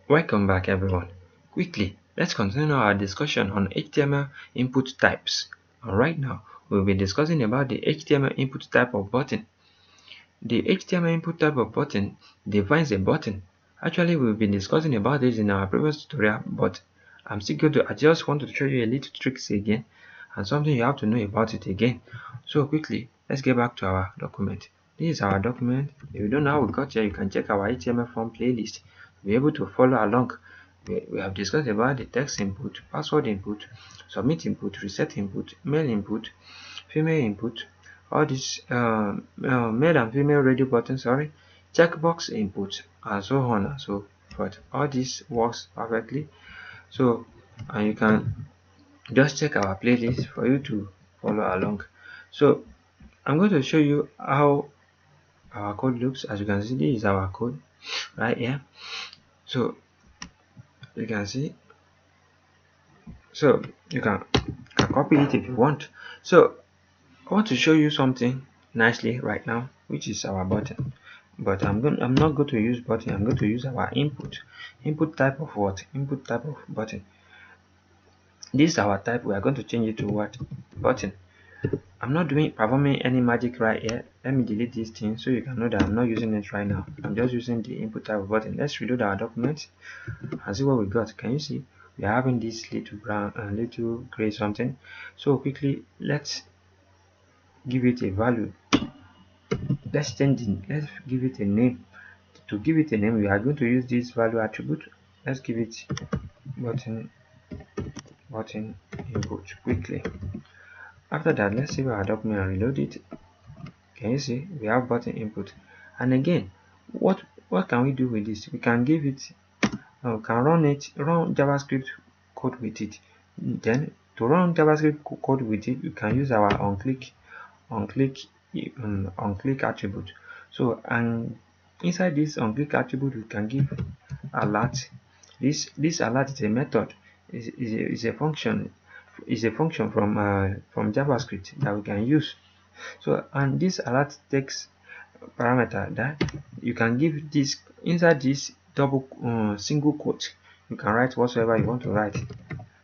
Welcome back everyone. Quickly, let's continue our discussion on HTML input types. And right now, we'll be discussing about the HTML input type of button. The HTML input type of button defines a button. Actually, we've been discussing about this in our previous tutorial, but I just want to show you a little tricks again and something you have to know about it again. So quickly, let's get back to our document. This is our document. If you don't know how we got here, you can check our HTML form playlist to be able to follow along. We have discussed about the text input, password input, submit input, reset input, male input, female input, all these male and female radio buttons, checkbox input, and so on and so forth. All this works perfectly. So, and you can just check our playlist for you to follow along. So, I'm going to show you how our code looks. As you can see, this is our code right here. So, you can see. So, you can copy it if you want. So, I want to show you something nicely right now, which is our button. But I'm not going to use button. I'm going to use our input type of what? Input type of button. This is our type. We are going to change it to what? Button. I'm not performing any magic right here. Let me delete this thing so you can know that I'm not using it right now. I'm just using the input type of button. Let's reload our document and see what we got. Can you see? We are having this little brown and little gray something. So quickly, let's give it a value. Let's give it a name. To give it a name, we are going to use this value attribute. Let's give it button input quickly. After that, let's save our document and reload it. Can you see we have button input? And again, what can we do with this? We can give it we can run JavaScript code with it. Then to run JavaScript code with it, we can use our on-click attribute. So, and inside this on-click attribute, we can give alert. This alert is a method, is a function, from JavaScript that we can use. So, and this alert takes parameter that you can give this inside this single quote. You can write whatsoever you want to write.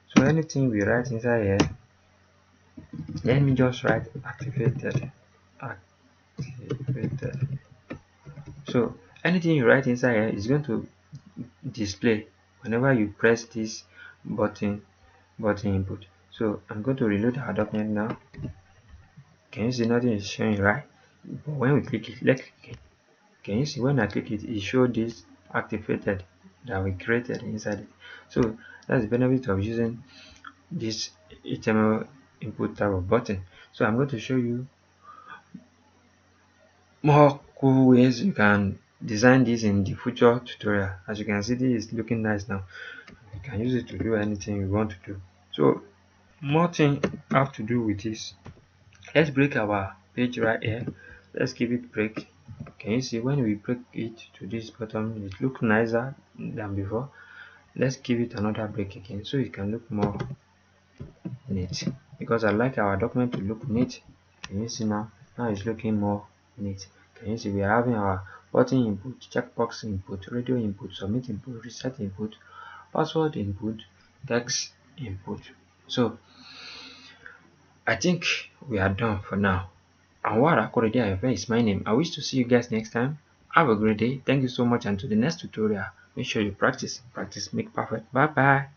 So anything we write inside here, let me just write activated. So anything you write inside here is going to display whenever you press this button input. So I'm going to reload our document now. Can you see nothing is showing, right? But when we click it, let's click it. Can you see when I click it, it showed this activated that we created inside it. So that's the benefit of using this HTML input type of button. So I'm going to show you more cool ways you can design this in the future tutorial. As you can see, this is looking nice now. You can use it to do anything you want to do. So more thing have to do with this. Let's break our page right here. Let's give it break. Can you see when we break it to this bottom, it looks nicer than before. Let's give it another break again so it can look more neat, because I like our document to look neat. Can you see now? Now it's looking more neat. Can you see we are having our button input, checkbox input, radio input, submit input, reset input, password input, text input. So I think we are done for now. Anwar akorede ayofe is my name. I wish to see you guys next time. Have a great day. Thank you so much, and to the next tutorial. Make sure you practice. Practice make perfect. Bye bye.